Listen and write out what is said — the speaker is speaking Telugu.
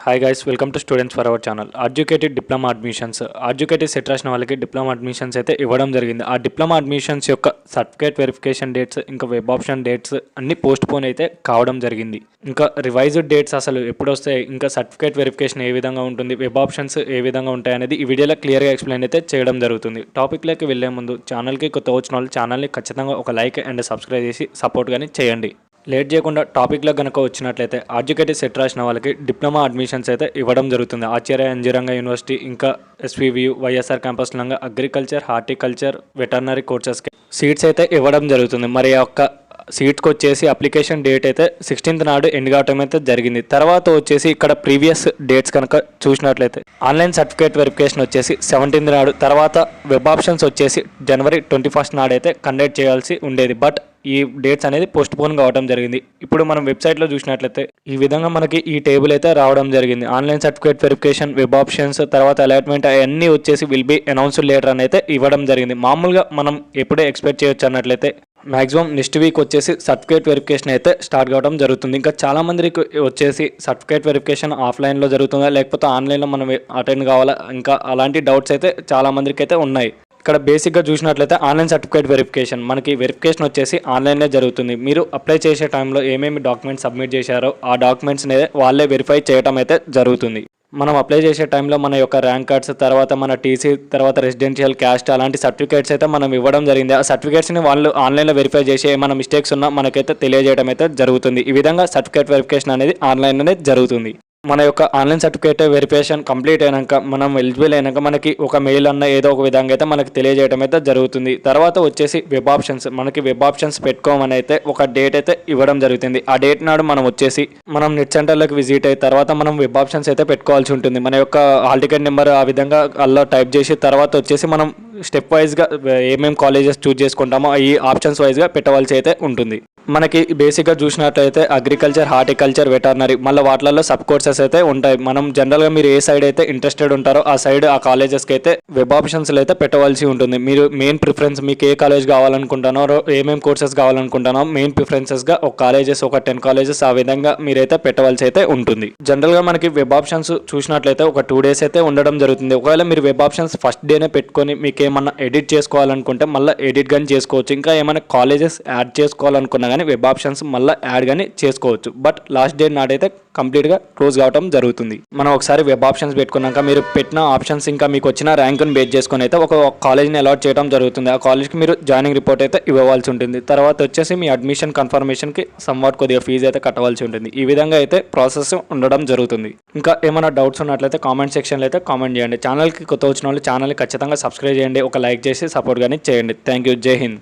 Hi guys, welcome to students for our channel. Educated diploma admissions, educated set రాసిన వాళ్ళకి డిప్లొమా అడ్మిషన్స్ అయితే ఇవ్వడం జరిగింది. ఆ డిప్లొమా అడ్మిషన్స్ యొక్క సర్టిఫికేట్ వెరిఫికేషన్ డేట్స్, ఇంకా వెబ్ ఆప్షన్ డేట్స్ అన్ని పోస్ట్ పోన్ అయితే కావడం జరిగింది. ఇంకా రివైజ్డ్ డేట్స్ అసలు ఎప్పుడు వస్తాయి, ఇంకా సర్టిఫికేట్ వెరిఫికేషన్ ఏ విధంగా ఉంటుంది, వెబ్ ఆప్షన్స్ ఏ విధంగా ఉంటాయి అనేది ఈ వీడియోలో క్లియర్గా ఎక్స్ప్లెయిన్ అయితే చేయడం జరుగుతుంది. టాపిక్లోకి వెళ్లే ముందు ఛానల్కి కొత్త వచ్చిన వాళ్ళు ఛానల్ని ఖచ్చితంగా ఒక లైక్ అండ్ సబ్స్క్రైబ్ చేసి సపోర్ట్ కానీ చేయండి. లేట్ చేయకుండా టాపిక్లో కనుక వచ్చినట్లయితే అడ్యుకేటెడ్ సెట్ రాసిన వాళ్ళకి డిప్లొమా అడ్మిషన్స్ అయితే ఇవ్వడం జరుగుతుంది. ఆచార్య ఎన్జీ రంగా యూనివర్సిటీ, ఇంకా ఎస్వీవియు, వైఎస్ఆర్ క్యాంపస్ లంగా అగ్రికల్చర్, హార్టికల్చర్, వెటర్నరీ కోర్సెస్కి సీట్స్ అయితే ఇవ్వడం జరుగుతుంది. మరి యొక్క సీట్కి వచ్చేసి అప్లికేషన్ డేట్ అయితే 16th నాడు ఎండ్ కావటం అయితే జరిగింది. తర్వాత వచ్చేసి ఇక్కడ ప్రీవియస్ డేట్స్ కనుక చూసినట్లయితే ఆన్లైన్ సర్టిఫికేట్ వెరిఫికేషన్ వచ్చేసి 17th నాడు, తర్వాత వెబ్ ఆప్షన్స్ వచ్చేసి January 21st నాడు అయితే కండక్ట్ చేయాల్సి ఉండేది. బట్ ఈ డేట్స్ అనేది పోస్ట్ పోన్ కావడం జరిగింది. ఇప్పుడు మనం వెబ్సైట్లో చూసినట్లయితే ఈ విధంగా మనకి ఈ టేబుల్ అయితే రావడం జరిగింది. Online certificate verification, web options, తర్వాత అలాట్మెంట్ అవన్నీ వచ్చేసి విల్ బి అనౌన్స్డ్ లేటర్ అని అయితే ఇవ్వడం జరిగింది. మామూలుగా మనం ఎప్పుడే ఎక్స్పెక్ట్ చేయొచ్చు అన్నట్లయితే మ్యాక్సిమం నెక్స్ట్ వీక్ వచ్చేసి సర్టిఫికేట్ వెరిఫికేషన్ అయితే స్టార్ట్ కావడం జరుగుతుంది. ఇంకా చాలా మందికి వచ్చేసి సర్టిఫికేట్ వెరిఫికేషన్ ఆఫ్లైన్లో జరుగుతుందా లేకపోతే ఆన్లైన్లో మనం అటెండ్ కావాలా, ఇంకా అలాంటి డౌట్స్ అయితే చాలా మందికి అయితే ఉన్నాయి. ఇక్కడ బేసిక్గా చూసినట్లయితే ఆన్లైన్ సర్టిఫికేట్ వెరిఫికేషన్ మనకి వెరిఫికేషన్ వచ్చేసి ఆన్లైన్లో జరుగుతుంది. మీరు అప్లై చేసే టైంలో ఏమేమి డాక్యుమెంట్స్ సబ్మిట్ చేశారో ఆ డాక్యుమెంట్స్ని వాళ్ళే వెరిఫై చేయడం అయితే జరుగుతుంది. మనం అప్లై చేసే టైంలో మన యొక్క ర్యాంక్ కార్డ్స్, తర్వాత మన టీసీ, తర్వాత రెసిడెన్షియల్ క్యాస్ట్ అలాంటి సర్టిఫికేట్స్ అయితే మనం ఇవ్వడం జరిగింది. ఆ సర్టిఫికేట్స్ని వాళ్ళు ఆన్లైన్లో వెరిఫై చేసి ఏమైనా మిస్టేక్స్ ఉన్నా మనకైతే తెలియజేయడం అయితే జరుగుతుంది. ఈ విధంగా సర్టిఫికేట్ వెరిఫికేషన్ అనేది ఆన్లైన్లోనే జరుగుతుంది. మన యొక్క ఆన్లైన్ సర్టిఫికేట్ వెరిఫికేషన్ కంప్లీట్ అయినాక, మనం ఎలిజిబుల్ అయినాక మనకి ఒక మెయిల్ అన్న ఏదో ఒక విధంగా అయితే మనకి తెలియజేయడం అయితే జరుగుతుంది. తర్వాత వచ్చేసి వెబ్ ఆప్షన్స్, మనకి వెబ్ ఆప్షన్స్ పెట్టుకోమని అయితే ఒక డేట్ అయితే ఇవ్వడం జరుగుతుంది. ఆ డేట్ నాడు మనం వచ్చేసి మనం నెట్ సెంటర్లోకి విజిట్ అయిన తర్వాత మనం వెబ్ ఆప్షన్స్ అయితే పెట్టుకోవాల్సి ఉంటుంది. మన యొక్క హాల్ టికెట్ నెంబర్ ఆ విధంగా అలా టైప్ చేసి తర్వాత వచ్చేసి మనం స్టెప్ వైజ్గా ఏమేమి కాలేజెస్ చూస్ చేసుకుంటామో ఈ ఆప్షన్స్ వైజ్గా పెట్టవలసి అయితే ఉంటుంది. మనకి బేసిక్గా చూసినట్లయితే అగ్రికల్చర్, హార్టికల్చర్, వెటర్నరీ మళ్ళీ వాటిలలో సబ్ కోర్సెస్ అయితే ఉంటాయి. మనం జనరల్గా మీరు ఏ సైడ్ అయితే ఇంట్రెస్టెడ్ ఉంటారో ఆ సైడ్ ఆ కాలేజెస్కి అయితే వెబ్ ఆప్షన్స్లో అయితే పెట్టవలసి ఉంటుంది. మీరు మెయిన్ ప్రిఫరెన్స్ మీకు ఏ కాలేజ్ కావాలనుకుంటున్నారో, ఏమేమి కోర్సెస్ కావాలనుకుంటున్నారో మెయిన్ ప్రిఫరెన్సెస్గా ఒక కాలేజెస్, ఒక 10 కాలేజెస్ ఆ విధంగా మీరైతే పెట్టవలసి అయితే ఉంటుంది. జనరల్గా మనకి వెబ్ ఆప్షన్స్ చూసినట్లయితే ఒక 2 days అయితే ఉండడం జరుగుతుంది. ఒకవేళ మీరు వెబ్ ఆప్షన్స్ ఫస్ట్ డేనే పెట్టుకొని మీకు ఏమన్నా ఎడిట్ చేసుకోవాలనుకుంటే మళ్ళీ ఎడిట్ కానీ చేసుకోవచ్చు. ఇంకా ఏమైనా కాలేజెస్ యాడ్ చేసుకోవాలనుకున్నా వెబ్ ఆప్షన్స్ మళ్ళీ యాడ్ కానీ చేసుకోవచ్చు. బట్ లాస్ట్ డే నాడైతే కంప్లీట్గా క్లోజ్ కావడం జరుగుతుంది. మనం ఒకసారి వెబ్ ఆప్షన్స్ పెట్టుకున్నాక మీరు పెట్టిన ఆప్షన్స్ ఇంకా మీకు వచ్చిన ర్యాంకుని బేస్ చేసుకొని అయితే ఒక కాలేజ్ని అలాట్ చేయడం జరుగుతుంది. ఆ కాలేజ్కి మీరు జాయినింగ్ రిపోర్ట్ అయితే ఇవ్వవలసి ఉంటుంది. తర్వాత వచ్చేసి మీ అడ్మిషన్ కన్ఫర్మేషన్కి సమ్వాట్ కొద్దిగా ఫీజు అయితే కట్టవలసి ఉంటుంది. ఈ విధంగా అయితే ప్రాసెస్ ఉండడం జరుగుతుంది. ఇంకా ఏమైనా డౌట్స్ ఉన్నట్లయితే కామెంట్ సెక్షన్లో అయితే కామెంట్ చేయండి. ఛానల్కి కొత్త వచ్చిన వాళ్ళు ఛానల్ని ఖచ్చితంగా సబ్స్క్రైబ్ చేయండి, ఒక లైక్ చేసి సపోర్ట్ కానీ చేయండి. Thank you. జై హింద్.